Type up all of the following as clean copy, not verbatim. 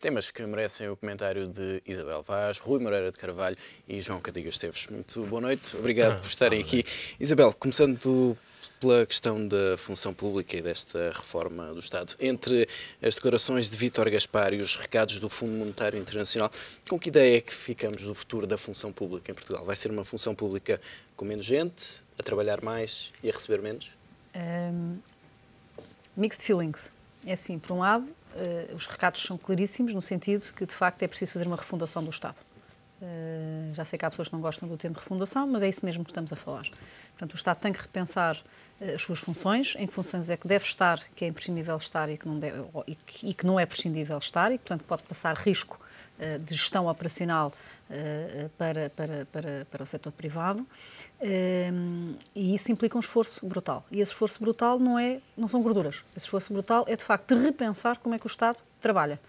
Temas que merecem o comentário de Isabel Vaz, Rui Moreira de Carvalho e João Cadiga Esteves. Muito boa noite, obrigado por estarem aqui. Isabel, começando pela questão da função pública e desta reforma do Estado, entre as declarações de Vítor Gaspar e os recados do Fundo Monetário Internacional, com que ideia é que ficamos do futuro da função pública em Portugal? Vai ser uma função pública com menos gente, a trabalhar mais e a receber menos? Mixed feelings. É assim, por um lado, os recados são claríssimos no sentido que, de facto, é preciso fazer uma refundação do Estado. Já sei que há pessoas que não gostam do termo refundação, mas é isso mesmo que estamos a falar. Portanto, o Estado tem que repensar as suas funções, em que funções é que deve estar, que é imprescindível estar e que não, deve, e que não é prescindível estar, e, portanto, pode passar risco de gestão operacional para o setor privado, e isso implica um esforço brutal. E esse esforço brutal não são gorduras. Esse esforço brutal é, de facto, de repensar como é que o Estado trabalha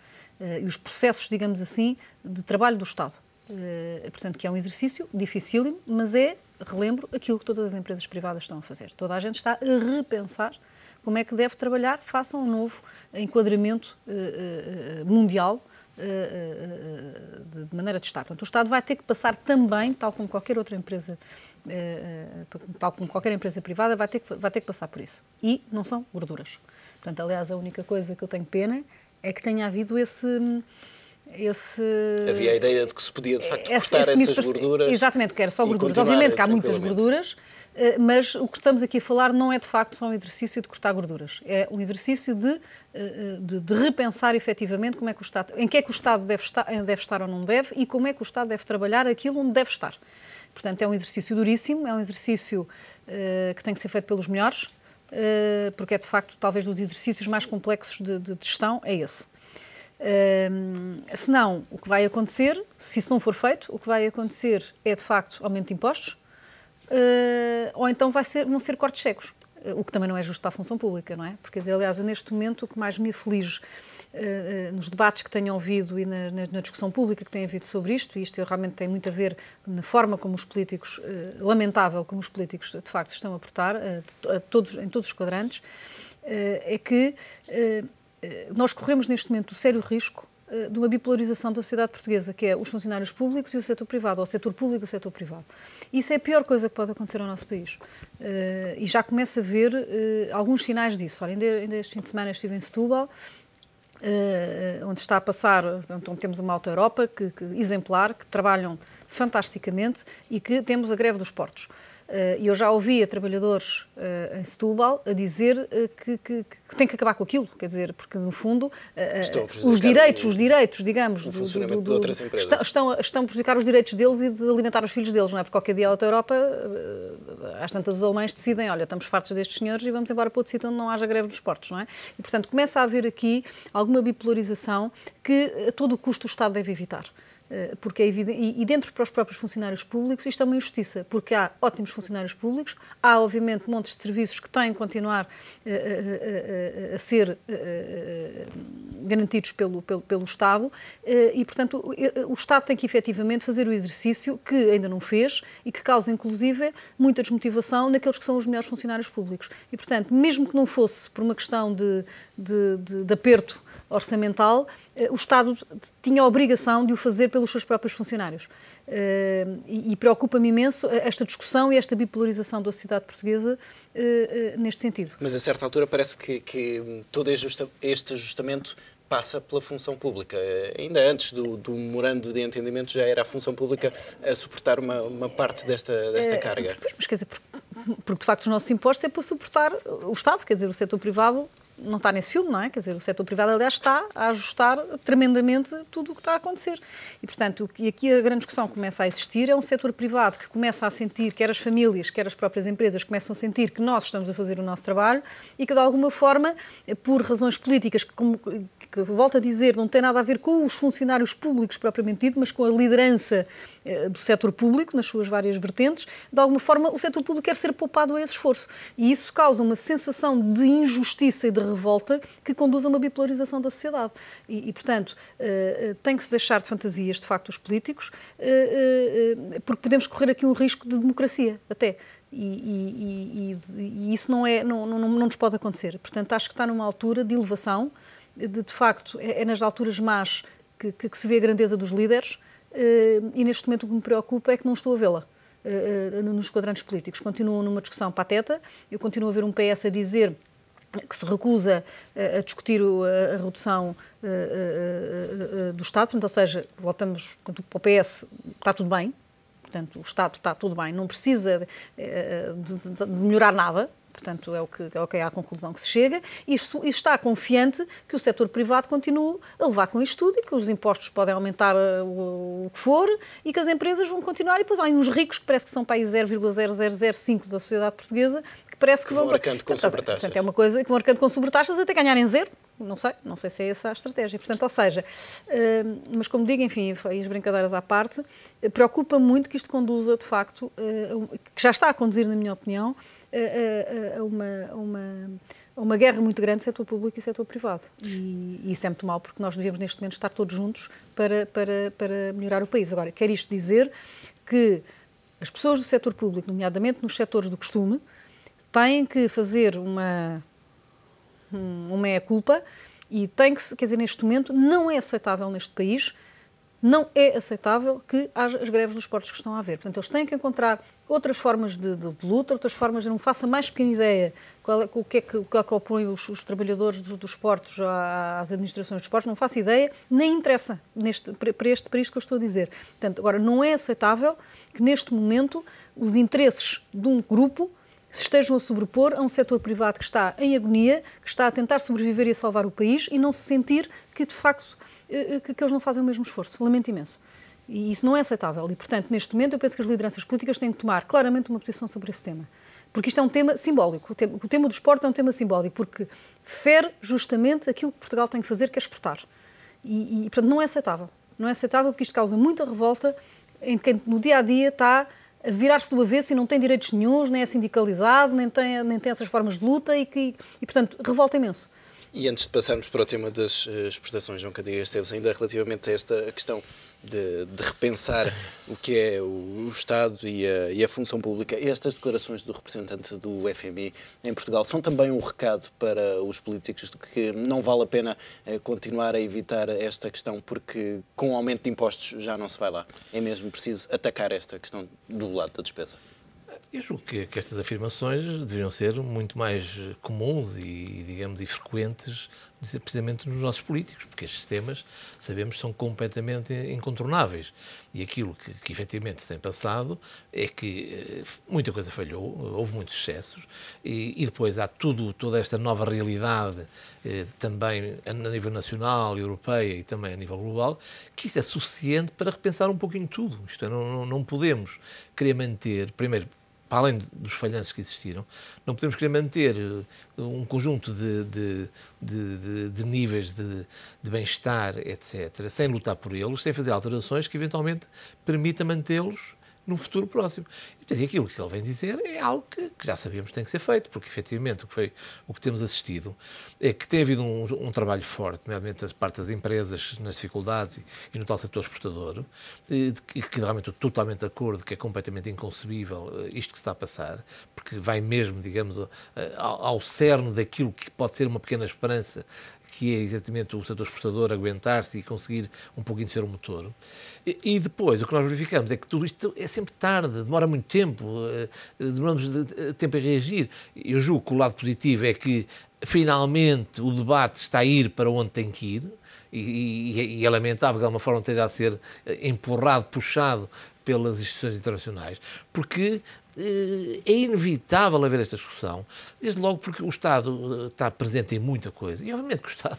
e os processos, digamos assim, de trabalho do Estado. Portanto, que é um exercício dificílimo, mas relembro, aquilo que todas as empresas privadas estão a fazer. Toda a gente está a repensar como é que deve trabalhar face a um novo enquadramento mundial de maneira de estar. Portanto, o Estado vai ter que passar também, tal como qualquer outra empresa, tal como qualquer empresa privada, vai ter que passar por isso. E não são gorduras. Portanto, aliás, a única coisa que eu tenho pena é que tenha havido esse... Havia a ideia de que se podia, de facto, cortar essas gorduras. Exatamente, que era só gorduras. Obviamente que há muitas gorduras, mas o que estamos aqui a falar não é, de facto, só um exercício de cortar gorduras. É um exercício de repensar, efetivamente, como é que o Estado, em que é que o Estado deve estar ou não deve e como é que o Estado deve trabalhar aquilo onde deve estar. Portanto, é um exercício duríssimo, é um exercício que tem que ser feito pelos melhores, porque é, de facto, talvez dos exercícios mais complexos de gestão, é esse. Senão, o que vai acontecer, se isso não for feito, o que vai acontecer é, de facto, aumento de impostos, ou então vão ser cortes secos, o que também não é justo para a função pública, não é? Porque, aliás, eu, neste momento, o que mais me aflige nos debates que tenho ouvido e na discussão pública que tem havido sobre isto, e isto realmente tem muito a ver na forma como os políticos, lamentável como os políticos, de facto, estão a portar, em todos os quadrantes, é que nós corremos neste momento o sério risco de uma bipolarização da sociedade portuguesa, que é os funcionários públicos e o setor privado, ou o setor público e o setor privado. Isso é a pior coisa que pode acontecer ao nosso país. E já começa a ver alguns sinais disso. Olha, ainda este fim de semana estive em Setúbal, onde está a passar, onde temos uma Auto Europa exemplar, que trabalham fantasticamente e que temos a greve dos portos. E eu já ouvia trabalhadores em Setúbal a dizer que tem que acabar com aquilo, quer dizer, porque no fundo os direitos, digamos, do funcionamento de outras empresas estão a prejudicar os direitos deles e de alimentar os filhos deles, não é? Porque qualquer dia a Auto Europa, às tantas os alemães decidem, olha, estamos fartos destes senhores e vamos embora para outro sítio onde não haja greve dos portos, não é? E, portanto, começa a haver aqui alguma bipolarização que a todo o custo o Estado deve evitar. Porque é evidente, e dentro para os próprios funcionários públicos isto é uma injustiça, porque há ótimos funcionários públicos, há obviamente montes de serviços que têm que continuar a ser garantidos pelo Estado e, portanto, o Estado tem que efetivamente fazer o exercício que ainda não fez e que causa, inclusive, muita desmotivação naqueles que são os melhores funcionários públicos. E, portanto, mesmo que não fosse por uma questão de aperto orçamental, o Estado tinha a obrigação de o fazer pelos seus próprios funcionários. E preocupa-me imenso esta discussão e esta bipolarização da sociedade portuguesa neste sentido. Mas, a certa altura, parece que todo este ajustamento passa pela função pública. Ainda antes do memorando de entendimento já era a função pública a suportar uma parte desta carga. Mas, quer dizer, porque de facto os nossos impostos é para suportar o Estado, quer dizer, o setor privado não está nesse filme, não é? Quer dizer, o setor privado, aliás, está a ajustar tremendamente tudo o que está a acontecer. E, portanto, e aqui a grande discussão começa a existir, é um setor privado que começa a sentir, quer as famílias, quer as próprias empresas, começam a sentir que nós estamos a fazer o nosso trabalho e que, de alguma forma, por razões políticas que volto a dizer, não tem nada a ver com os funcionários públicos propriamente dito, mas com a liderança do setor público, nas suas várias vertentes, de alguma forma o setor público quer ser poupado a esse esforço. E isso causa uma sensação de injustiça e de revolta que conduz a uma bipolarização da sociedade. E portanto, tem que se deixar de fantasias, de facto, os políticos, porque podemos correr aqui um risco de democracia, até. E isso não nos pode acontecer. Portanto, acho que está numa altura de elevação, de facto, é nas alturas más que se vê a grandeza dos líderes, e neste momento o que me preocupa é que não estou a vê-la nos quadrantes políticos. Continuam numa discussão pateta, eu continuo a ver um PS a dizer que se recusa a discutir a redução do Estado, portanto, ou seja, voltamos para o PS, está tudo bem, portanto, o Estado está tudo bem, não precisa de melhorar nada. Portanto, é o que é a conclusão que se chega, e está confiante que o setor privado continue a levar com isto tudo e que os impostos podem aumentar o que for e que as empresas vão continuar. E depois há uns ricos que parece que são para aí 0,0005 da sociedade portuguesa, que parece que vão... arcando com sobretaxas. Portanto, é uma coisa que vão arcando com sobretaxas até ganharem zero. Não sei se é essa a estratégia. Portanto, ou seja, mas como digo, enfim, e as brincadeiras à parte, preocupa muito que isto conduza, de facto, que já está a conduzir, na minha opinião, a uma guerra muito grande, setor público e setor privado. E isso é muito mau, porque nós devemos, neste momento, estar todos juntos para melhorar o país. Agora, quer isto dizer que as pessoas do setor público, nomeadamente nos setores do costume, têm que fazer uma meia-culpa e tem que, quer dizer, neste momento, não é aceitável neste país, não é aceitável que haja as greves dos portos que estão a haver. Portanto, eles têm que encontrar outras formas de luta, outras formas, eu não faço a mais pequena ideia o que é que opõe os trabalhadores dos portos às administrações dos portos, não faço ideia, nem interessa para este país que eu estou a dizer. Portanto, agora, não é aceitável que neste momento os interesses de um grupo se estejam a sobrepor a um setor privado que está em agonia, que está a tentar sobreviver e a salvar o país e não se sentir que, de facto, que eles não fazem o mesmo esforço. Lamento imenso. E isso não é aceitável. E, portanto, neste momento, eu penso que as lideranças políticas têm que tomar claramente uma posição sobre esse tema. Porque isto é um tema simbólico. O tema dos portos é um tema simbólico, porque fere justamente aquilo que Portugal tem que fazer, que é exportar. E portanto, não é aceitável. Não é aceitável porque isto causa muita revolta em quem no dia-a-dia está a virar-se do avesso e não tem direitos nenhuns, nem é sindicalizado, nem tem essas formas de luta e portanto, revolta imenso. E antes de passarmos para o tema das exportações, João Candeias Esteves, ainda relativamente a esta questão de repensar o que é o Estado e a função pública, estas declarações do representante do FMI em Portugal são também um recado para os políticos de que não vale a pena continuar a evitar esta questão porque com o aumento de impostos já não se vai lá. É mesmo preciso atacar esta questão do lado da despesa. Eu julgo que estas afirmações deveriam ser muito mais comuns e, digamos, e frequentes precisamente nos nossos políticos, porque estes temas, sabemos, são completamente incontornáveis. E aquilo que efetivamente se tem passado é que muita coisa falhou, houve muitos excessos, e depois há toda esta nova realidade, também a nível nacional, europeia e também a nível global, que isso é suficiente para repensar um pouquinho tudo. Isto é, não podemos querer manter, primeiro, para além dos falhanços que existiram, não podemos querer manter um conjunto de níveis de bem-estar, etc., sem lutar por eles, sem fazer alterações que eventualmente permitam mantê-los num futuro próximo. E, portanto, aquilo que ele vem dizer é algo que já sabemos que tem que ser feito, porque, efetivamente, o que temos assistido é que tem havido um trabalho forte, nomeadamente da parte das empresas nas dificuldades e no tal setor exportador, que realmente estou totalmente de acordo que é completamente inconcebível isto que se está a passar, porque vai mesmo, digamos, ao cerne daquilo que pode ser uma pequena esperança, que é exatamente o setor exportador aguentar-se e conseguir um pouquinho ser o motor. E depois, o que nós verificamos é que tudo isto é sempre tarde, demora muito tempo, demoramos tempo a reagir. Eu julgo que o lado positivo é que, finalmente, o debate está a ir para onde tem que ir, e é lamentável que de alguma forma esteja a ser empurrado, puxado pelas instituições internacionais, porque é inevitável haver esta discussão, desde logo porque o Estado está presente em muita coisa e obviamente que o Estado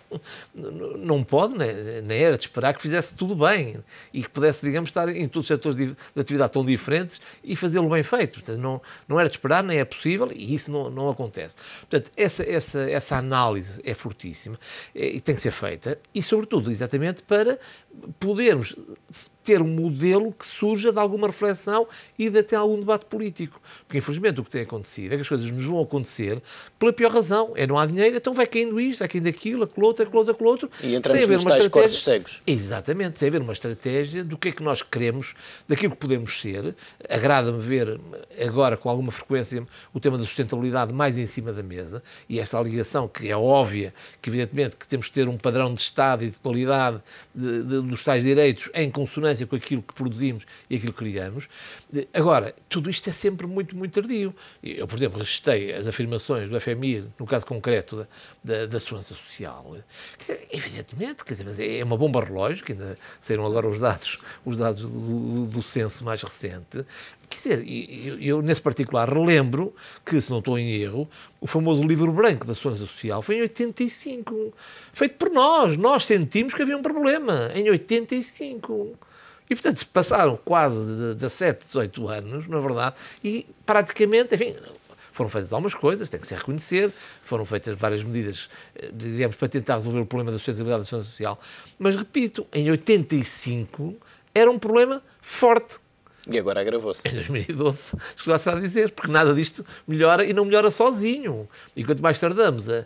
não pode, nem era de esperar que fizesse tudo bem e que pudesse, digamos, estar em todos os setores de atividade tão diferentes e fazê-lo bem feito. Portanto, não era de esperar, nem é possível e isso não acontece. Portanto, essa análise é fortíssima e tem que ser feita e, sobretudo, exatamente para podermos ter um modelo que surja de alguma reflexão e de até algum debate político. Porque, infelizmente, o que tem acontecido é que as coisas nos vão acontecer pela pior razão. Não há dinheiro, então vai caindo isto, vai caindo aquilo, aquilo outro. E entramos nos tais cortes cegos. Exatamente, sem haver uma estratégia do que é que nós queremos, daquilo que podemos ser. Agrada-me ver agora, com alguma frequência, o tema da sustentabilidade mais em cima da mesa, e esta ligação que é óbvia, que evidentemente que temos que ter um padrão de Estado e de qualidade dos tais direitos em consonância com aquilo que produzimos e aquilo que criamos. Agora, tudo isto é sempre muito, muito tardio. Eu, por exemplo, registrei as afirmações do FMI, no caso concreto da Segurança Social. Evidentemente, quer dizer, mas é uma bomba relógio, que ainda saíram agora os dados do censo mais recente. Quer dizer, eu nesse particular relembro que, se não estou em erro, o famoso livro branco da Segurança Social foi em 85, feito por nós. Nós sentimos que havia um problema em 85. E, portanto, passaram quase 17, 18 anos, na verdade, e praticamente, enfim, foram feitas algumas coisas, tem que se reconhecer, foram feitas várias medidas, digamos, para tentar resolver o problema da sustentabilidade da Segurança Social. Mas, repito, em 85 era um problema forte. E agora agravou-se. Em 2012, escusa-se a dizer, porque nada disto melhora e não melhora sozinho. E quanto mais tardamos a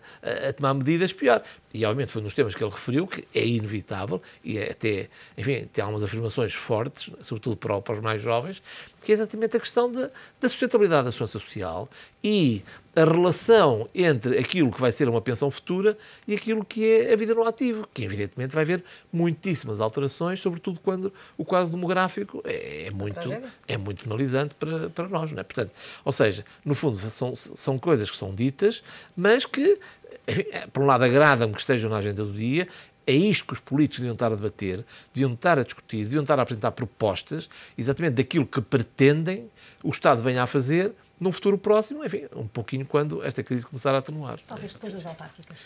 tomar medidas, pior. E, obviamente, foi um dos temas que ele referiu, que é inevitável, e é até, enfim, tem algumas afirmações fortes, sobretudo para os mais jovens, que é exatamente a questão da sustentabilidade da segurança social e a relação entre aquilo que vai ser uma pensão futura e aquilo que é a vida no ativo, que evidentemente vai haver muitíssimas alterações, sobretudo quando o quadro demográfico é muito penalizante para nós, não é? Portanto, ou seja, no fundo são coisas que são ditas, mas que, enfim, por um lado, agrada-me que estejam na agenda do dia. É isto que os políticos deviam estar a debater, deviam estar a discutir, deviam estar a apresentar propostas, exatamente daquilo que pretendem o Estado venha a fazer num futuro próximo, enfim, um pouquinho quando esta crise começar a atenuar. Talvez depois das autárquicas.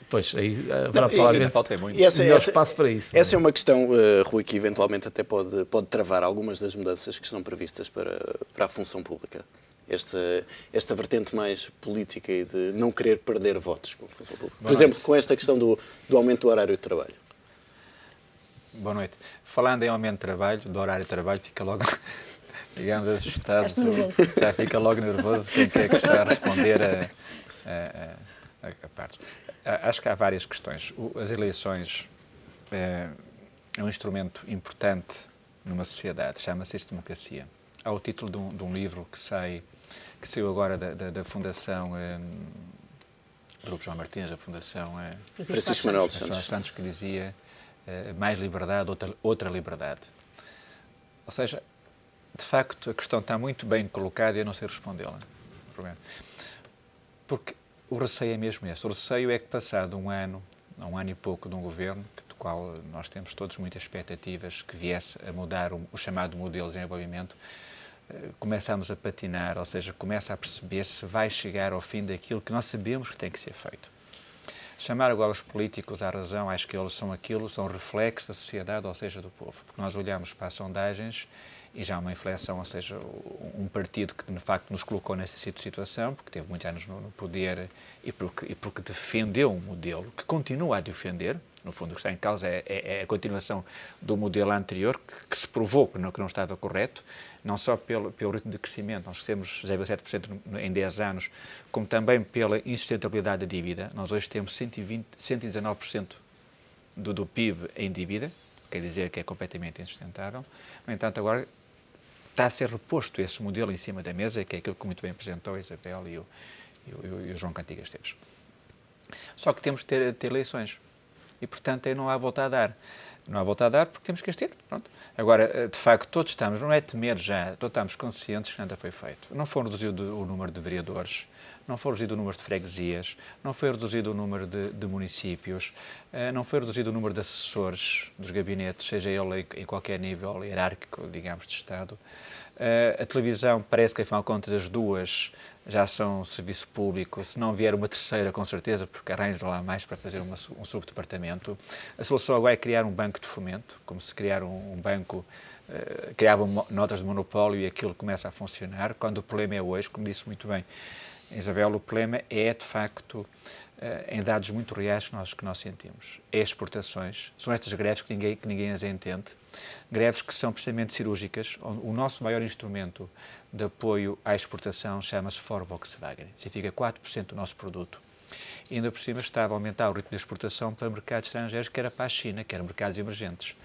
Pois, aí haverá provavelmente melhor espaço para isso. Essa é uma questão, Rui, que eventualmente até pode travar algumas das mudanças que estão previstas para a função pública. Esta vertente mais política e de não querer perder votos com a função pública. Por exemplo, com esta questão do aumento do horário de trabalho. Boa noite. Falando em aumento de trabalho, do horário de trabalho, fica logo, digamos, assustado. Já fica logo nervoso quem quer que está a responder a parte. Acho que há várias questões. As eleições é um instrumento importante numa sociedade, chama-se isso democracia. Há o título de um livro que saiu agora da Fundação Grupo João Martins, a Fundação Francisco Manuel Santos, que dizia mais liberdade, outra liberdade. Ou seja, de facto, a questão está muito bem colocada e eu não sei respondê-la. Porque o receio é mesmo esse. O receio é que, passado um ano e pouco de um governo, do qual nós temos todos muitas expectativas, que viesse a mudar o chamado modelo de desenvolvimento, começamos a patinar, ou seja, começa a perceber se vai chegar ao fim daquilo que nós sabemos que tem que ser feito. Chamar agora os políticos à razão, acho que eles são reflexos da sociedade, ou seja, do povo. Porque nós olhamos para as sondagens e já há uma inflexão, ou seja, um partido que de facto nos colocou nessa situação, porque teve muitos anos no poder e porque defendeu um modelo que continua a defender. No fundo, o que está em causa é a continuação do modelo anterior, que se provou que não estava correto, não só pelo ritmo de crescimento, nós crescemos 0,7% em 10 anos, como também pela insustentabilidade da dívida. Nós hoje temos 119% do PIB em dívida, quer dizer que é completamente insustentável. No entanto, agora está a ser reposto esse modelo em cima da mesa, que é aquilo que muito bem apresentou a Isabel e o João Cantigas Esteves. Só que temos de ter eleições. E, portanto, aí não há volta a dar. Não há volta a dar porque temos que as ter. Pronto. Agora, de facto, todos estamos, não é temer já, todos estamos conscientes que nada foi feito. Não foi reduzido o número de vereadores, não foi reduzido o número de freguesias, não foi reduzido o número de municípios, não foi reduzido o número de assessores dos gabinetes, seja ele em qualquer nível hierárquico, digamos, de Estado. A televisão, parece que, afinal de contas, as duas já são serviço público. Se não vier uma terceira, com certeza, porque arranjam lá mais para fazer um subdepartamento. A solução agora é criar um banco de fomento, como se criar um banco, criavam notas de monopólio e aquilo começa a funcionar, quando o problema é hoje, como disse muito bem, Isabel, o problema é, de facto, em dados muito reais que nós sentimos. É exportações, são estas greves que ninguém as entende, greves que são precisamente cirúrgicas. O nosso maior instrumento de apoio à exportação chama-se Ford Volkswagen, significa 4% do nosso produto. E ainda por cima estava a aumentar o ritmo de exportação para mercados estrangeiros, que era para a China, que eram mercados emergentes.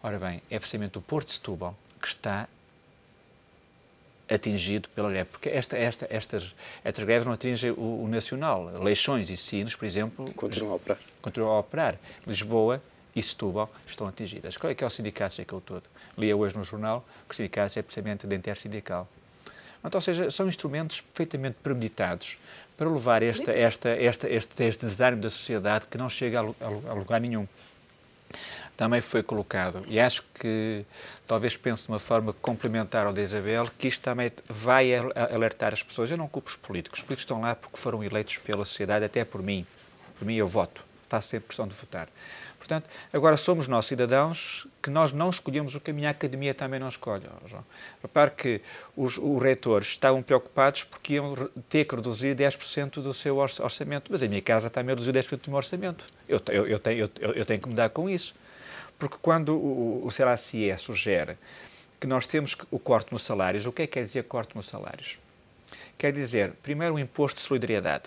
Ora bem, é precisamente o Porto de Setúbal que está atingido pela greve, porque estas greves não atingem o nacional. Leixões e Sines, por exemplo, continuam a operar. Lisboa e Setúbal estão atingidas. Qual é que é o sindicato daquele todo? Lia hoje no jornal que o sindicato é precisamente de intersindical. Então, ou seja, são instrumentos perfeitamente premeditados para levar este desânimo da sociedade que não chega a lugar nenhum. Também foi colocado, e acho que talvez pense de uma forma complementar ao da Isabel, que isto também vai alertar as pessoas. Eu não culpo os políticos estão lá porque foram eleitos pela sociedade, até por mim. Por mim eu voto, faço sempre questão de votar. Portanto, agora somos nós cidadãos que nós não escolhemos o caminho, a academia também não escolhe. Repare que os reitores estavam preocupados porque iam ter que reduzir 10% do seu orçamento, mas a minha casa também reduziu 10% do meu orçamento. Eu tenho que mudar com isso. Porque quando o CLACIE sugere que nós temos o corte nos salários, o que é que quer dizer corte nos salários? Quer dizer, primeiro, um imposto de solidariedade.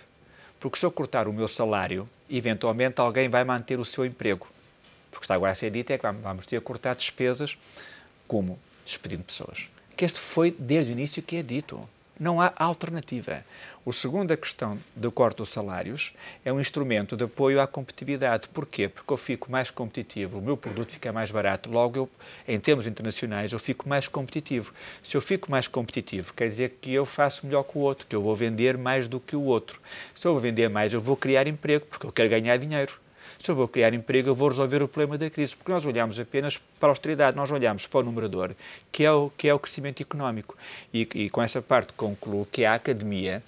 Porque se eu cortar o meu salário, eventualmente alguém vai manter o seu emprego. Porque está agora a ser dito é que vamos ter que cortar despesas, como despedindo pessoas. Que este foi, desde o início, que é dito. Não há alternativa. A segunda questão do corte dos salários é um instrumento de apoio à competitividade. Porquê? Porque eu fico mais competitivo, o meu produto fica mais barato, logo, em termos internacionais, eu fico mais competitivo. Se eu fico mais competitivo, quer dizer que eu faço melhor que o outro, que eu vou vender mais do que o outro. Se eu vou vender mais, eu vou criar emprego, porque eu quero ganhar dinheiro. Se eu vou criar emprego, eu vou resolver o problema da crise, porque nós olhamos apenas para a austeridade, nós olhamos para o numerador, que é o crescimento económico. E com essa parte concluo que a academia,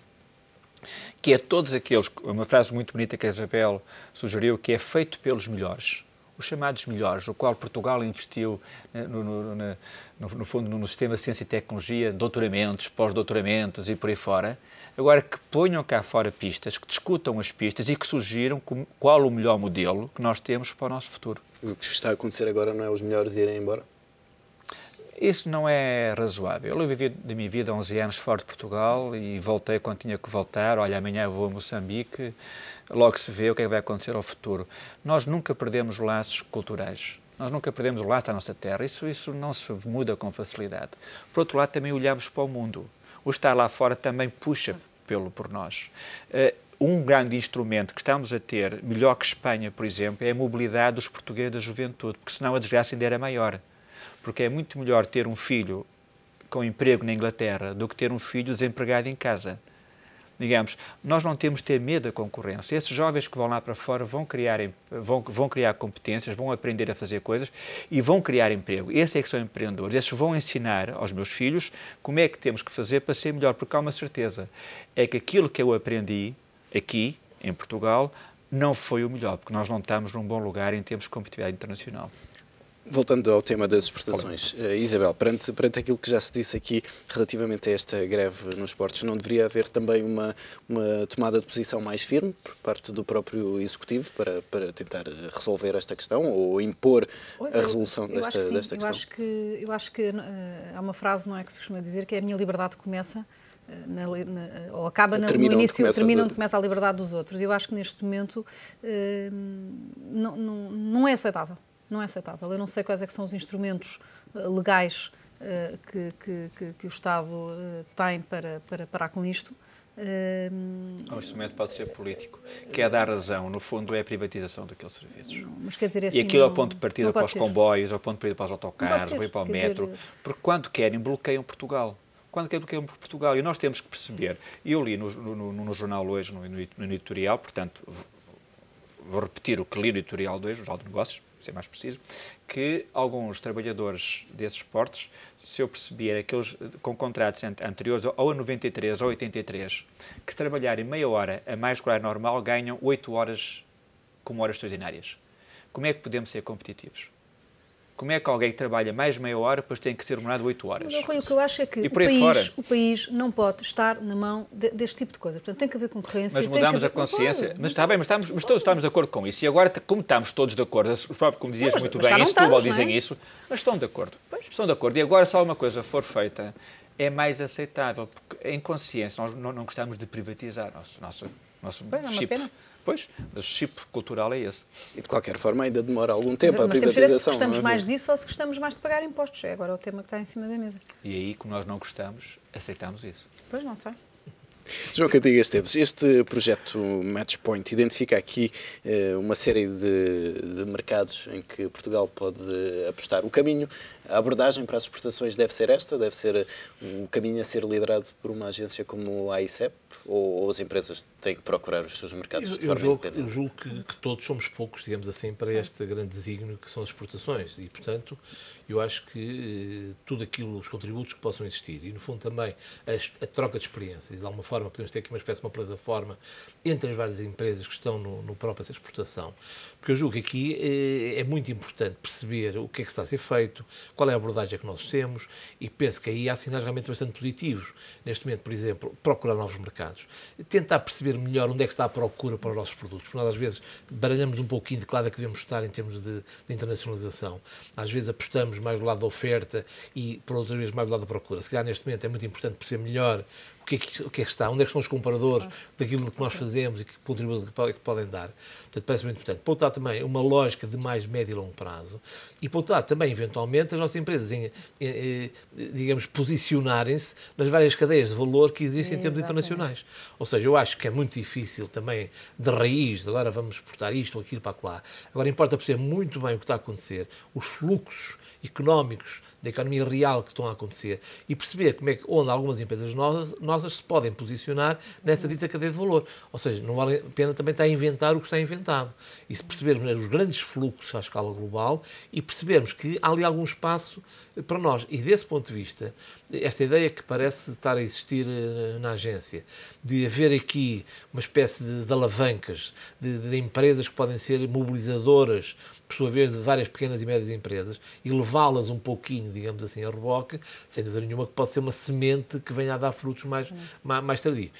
que é todos aqueles, uma frase muito bonita que a Isabel sugeriu, que é feito pelos melhores, os chamados melhores, o qual Portugal investiu, no fundo, no sistema de ciência e tecnologia, doutoramentos, pós-doutoramentos e por aí fora. Agora, que ponham cá fora pistas, que discutam as pistas e que sugiram qual o melhor modelo que nós temos para o nosso futuro. O que está a acontecer agora não é os melhores irem embora? Isso não é razoável. Eu vivi da minha vida 11 anos fora de Portugal e voltei quando tinha que voltar. Olha, amanhã vou a Moçambique, logo se vê o que é que vai acontecer ao futuro. Nós nunca perdemos laços culturais. Nós nunca perdemos laços à nossa terra. Isso não se muda com facilidade. Por outro lado, também olhamos para o mundo. O estar lá fora também puxa por nós. Um grande instrumento que estamos a ter, melhor que Espanha, por exemplo, é a mobilidade dos portugueses da juventude, porque senão a desgraça ainda era maior. Porque é muito melhor ter um filho com emprego na Inglaterra do que ter um filho desempregado em casa. Digamos, nós não temos de ter medo da concorrência. Esses jovens que vão lá para fora vão criar competências, vão aprender a fazer coisas e vão criar emprego. Esses é que são empreendedores. Esses vão ensinar aos meus filhos como é que temos que fazer para ser melhor. Porque há uma certeza, é que aquilo que eu aprendi aqui, em Portugal, não foi o melhor, porque nós não estamos num bom lugar em termos de competitividade internacional. Voltando ao tema das exportações, Isabel, perante aquilo que já se disse aqui relativamente a esta greve nos portos, não deveria haver também uma tomada de posição mais firme por parte do próprio Executivo para tentar resolver esta questão ou impor a resolução desta questão? Eu acho que há uma frase, não é, que se costuma dizer, que é a minha liberdade começa ou acaba no início, termina onde começa a liberdade dos outros. Eu acho que neste momento não é aceitável. Não é aceitável. Eu não sei quais é que são os instrumentos legais que o Estado tem para parar com isto. O instrumento pode ser político, que é dar razão, no fundo é a privatização daqueles serviços. Mas quer dizer, assim, e aquilo é o ponto de partida para os comboios, é o ponto de partida para os autocarros, para o metro, porque quando querem bloqueiam Portugal. Quando querem bloqueiam Portugal. E nós temos que perceber, e eu li no jornal hoje, no editorial, portanto, vou repetir o que li no editorial de hoje, no Jornal de Negócios, ser mais preciso, que alguns trabalhadores desses portos, se eu perceber, aqueles com contratos anteriores ou a 93 ou 83, que trabalharem meia hora a mais que o horário normal, ganham 8 horas como horas extraordinárias. Como é que podemos ser competitivos? Como é que alguém que trabalha mais meia hora depois tem que ser remunerado 8 horas? Mas, Rui, o que eu acho é que o país não pode estar na mão deste tipo de coisa. Portanto, tem que haver concorrência. Mas mudamos a consciência. Mas está bem, mas todos estamos de acordo com isso. E agora, como estamos todos de acordo, os próprios, como dizias muito bem, em Setúbal dizem isso, mas estão de acordo. Estão de acordo. E agora, se alguma coisa for feita, é mais aceitável, porque em consciência nós não gostamos de privatizar nosso chip. Pois, o chip cultural é esse. E de qualquer forma ainda demora algum tempo a privatização. privatização. Mas temos que ver se gostamos mais disso ou se gostamos mais de pagar impostos. É agora o tema que está em cima da mesa. E aí, como nós não gostamos, aceitamos isso. Pois, não sei. João Cantigas Esteves, este projeto Matchpoint identifica aqui uma série de mercados em que Portugal pode apostar. O caminho, a abordagem para as exportações deve ser esta? Deve ser o caminho a ser liderado por uma agência como a AICEP? Ou as empresas têm que procurar os seus mercados de forma independente? Eu julgo que todos somos poucos, digamos assim, para este grande desígnio que são as exportações e, portanto, eu acho que tudo aquilo, os contributos que possam existir e, no fundo, também a troca de experiências, de alguma forma podemos ter aqui uma espécie de uma plataforma entre as várias empresas que estão no próprio exportação, porque eu julgo que aqui é muito importante perceber o que é que está a ser feito, qual é a abordagem que nós temos e penso que aí há sinais realmente bastante positivos. Neste momento, por exemplo, procurar novos mercados, tentar perceber melhor onde é que está a procura para os nossos produtos, porque nós às vezes baralhamos um pouquinho de que lado é que devemos estar em termos de internacionalização. Às vezes apostamos mais do lado da oferta e, por outras vezes, mais do lado da procura. Se calhar, neste momento, é muito importante perceber melhor o que é que está, onde é que estão os comparadores daquilo que nós fazemos e que contributo que podem dar. Portanto, parece muito importante. Pautar também uma lógica de mais médio e longo prazo e pautar também, eventualmente, as nossas empresas digamos, posicionarem-se nas várias cadeias de valor que existem em termos internacionais. Ou seja, eu acho que é muito difícil também, de raiz, agora vamos exportar isto ou aquilo para lá. Agora, importa perceber muito bem o que está a acontecer, os fluxos económicos da economia real que estão a acontecer e perceber onde algumas empresas nossas se podem posicionar nessa dita cadeia de valor. Ou seja, não vale a pena também estar a inventar o que está inventado. E se percebermos os grandes fluxos à escala global e percebermos que há ali algum espaço para nós. E desse ponto de vista, esta ideia que parece estar a existir na agência, de haver aqui uma espécie de alavancas, de empresas que podem ser mobilizadoras, por sua vez, de várias pequenas e médias empresas e levá-las um pouquinho, digamos assim, a reboque, sem dúvida nenhuma que pode ser uma semente que venha a dar frutos mais tardios.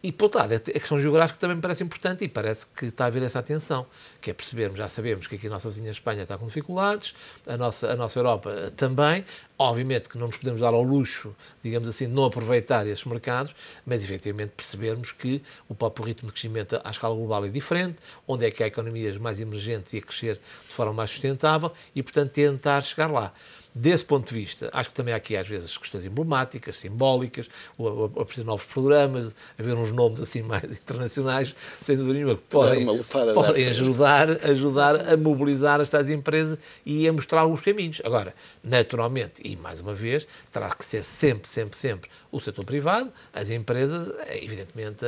E, por outro lado, a questão geográfica também me parece importante e parece que está a haver essa atenção, que é percebermos, já sabemos que aqui a nossa vizinha Espanha está com dificuldades, a nossa Europa também, obviamente que não nos podemos dar ao luxo, digamos assim, de não aproveitar esses mercados, mas efetivamente percebermos que o próprio ritmo de crescimento à escala global é diferente, onde é que há economias mais emergentes e a crescer de forma mais sustentável e, portanto, tentar chegar lá. Desse ponto de vista, acho que também há aqui às vezes questões emblemáticas, simbólicas, aparecer novos programas, haver uns nomes assim mais internacionais, sem dúvida nenhuma, que podem ajudar a mobilizar estas empresas e a mostrar alguns caminhos. Agora, naturalmente, e mais uma vez, terá que ser sempre o setor privado, as empresas, evidentemente,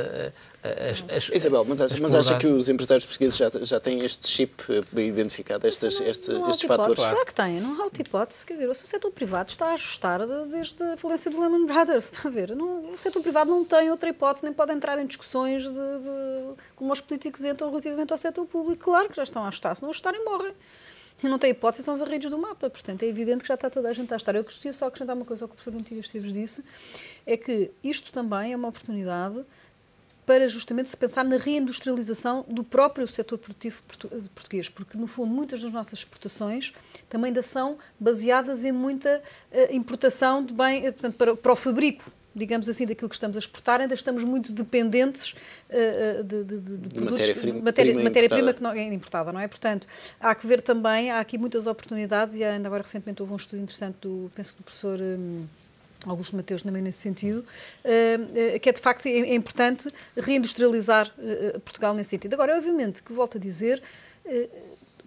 Isabel, mas acha que os empresários portugueses já têm este chip identificado, estes fatores? Claro que têm, não há outra hipótese. Quer dizer, o setor privado está a ajustar desde a falência do Lehman Brothers, está a ver? O setor privado não tem outra hipótese, nem pode entrar em discussões como os políticos entram relativamente ao setor público. Claro que já estão a ajustar, se não ajustarem, morrem. E não tem hipótese, são varridos do mapa. Portanto, é evidente que já está toda a gente a ajustar. Eu gostaria só acrescentar uma coisa ao que o professor Cantigas Esteves disse, é que isto também é uma oportunidade para justamente se pensar na reindustrialização do próprio setor produtivo português, porque, no fundo, muitas das nossas exportações também ainda são baseadas em muita importação de bem, portanto, para o fabrico, digamos assim, daquilo que estamos a exportar, ainda estamos muito dependentes de produtos, matéria-prima que não é importada, não é? Portanto, há que ver também, há aqui muitas oportunidades e ainda agora recentemente houve um estudo interessante penso que do professor Augusto Mateus também nesse sentido, que é de facto é importante reindustrializar Portugal nesse sentido. Agora, obviamente, que volto a dizer,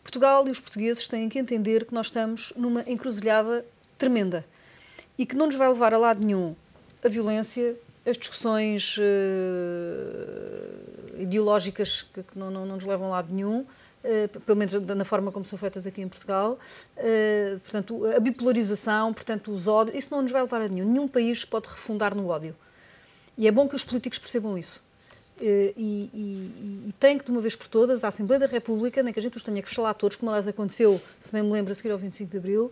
Portugal e os portugueses têm que entender que nós estamos numa encruzilhada tremenda e que não nos vai levar a lado nenhum a violência, as discussões ideológicas que não nos levam a lado nenhum, pelo menos na forma como são feitas aqui em Portugal, portanto, a bipolarização, portanto, os ódios, isso não nos vai levar a nenhum. Nenhum país pode refundar no ódio. E é bom que os políticos percebam isso. E tem que, de uma vez por todas, a Assembleia da República, nem que a gente os tenha que fechar lá todos, como aliás aconteceu, se bem me lembro, a seguir ao 25 de Abril,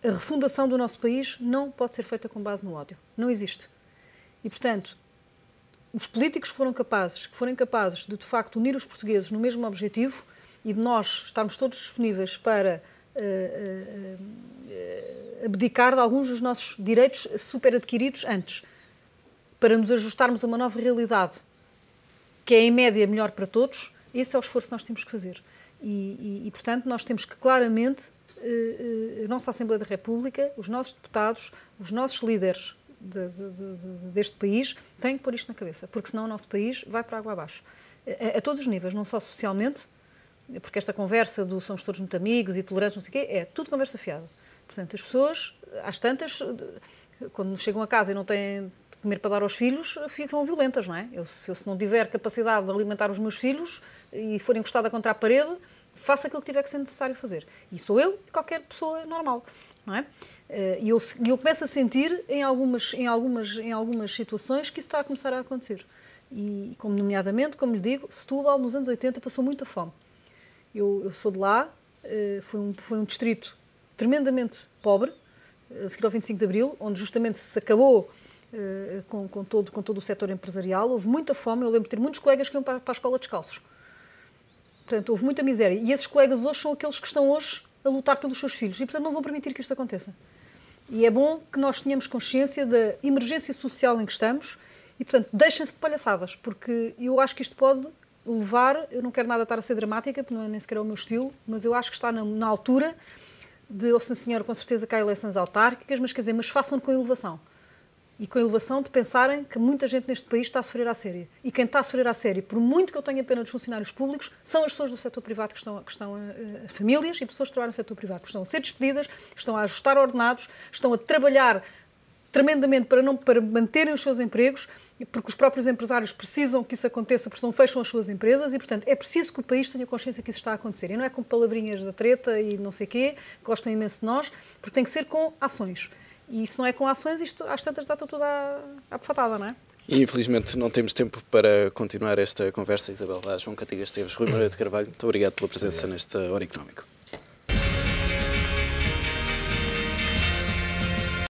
a refundação do nosso país não pode ser feita com base no ódio. Não existe. E, portanto, os políticos que forem capazes de facto, unir os portugueses no mesmo objetivo e de nós estarmos todos disponíveis para abdicar de alguns dos nossos direitos superadquiridos antes, para nos ajustarmos a uma nova realidade que é, em média, melhor para todos, esse é o esforço que nós temos que fazer. Portanto, nós temos que claramente, a nossa Assembleia da República, os nossos deputados, os nossos líderes deste país, têm que pôr isto na cabeça, porque senão o nosso país vai para a água abaixo. A todos os níveis, não só socialmente, porque esta conversa do somos todos muito amigos e tolerantes, não sei o quê, é tudo conversa fiada. Portanto, as pessoas, às tantas, quando chegam a casa e não têm de comer para dar aos filhos, ficam violentas, não é? Se não tiver capacidade de alimentar os meus filhos e for encostada contra a parede, faça aquilo que tiver que ser necessário fazer. E sou eu e qualquer pessoa normal, não é? E eu começo a sentir em algumas situações que isso está a começar a acontecer. E, nomeadamente, como lhe digo, Setúbal, nos anos 80, passou muita fome. Eu sou de lá, foi um distrito tremendamente pobre, a seguir ao 25 de Abril, onde justamente se acabou com todo o setor empresarial. Houve muita fome, eu lembro de ter muitos colegas que iam para a escola descalços. Portanto, houve muita miséria. E esses colegas hoje são aqueles que estão hoje a lutar pelos seus filhos e, portanto, não vão permitir que isto aconteça. E é bom que nós tenhamos consciência da emergência social em que estamos e, portanto, deixem-se de palhaçadas, porque eu acho que isto pode levar, eu não quero nada estar a ser dramática, porque não é nem sequer o meu estilo, mas eu acho que está na altura de, Sr. Senhor, com certeza que há eleições autárquicas, mas quer dizer, mas façam com elevação. E com a elevação de pensarem que muita gente neste país está a sofrer à séria. E quem está a sofrer à séria, por muito que eu tenha pena dos funcionários públicos, são as pessoas do setor privado que estão famílias e pessoas que trabalham no setor privado, que estão a ser despedidas, estão a ajustar ordenados, estão a trabalhar tremendamente para manterem os seus empregos, porque os próprios empresários precisam que isso aconteça, porque senão fecham as suas empresas e, portanto, é preciso que o país tenha consciência que isso está a acontecer. E não é com palavrinhas da treta e não sei o quê, que gostam imenso de nós, porque tem que ser com ações. E se não é com ações, isto às tantas já está tudo à befatada, não é? E infelizmente não temos tempo para continuar esta conversa. Isabel Vaz, João Cantigas Esteves, Rui Moreira de Carvalho, muito obrigado pela presença neste Hora Económico.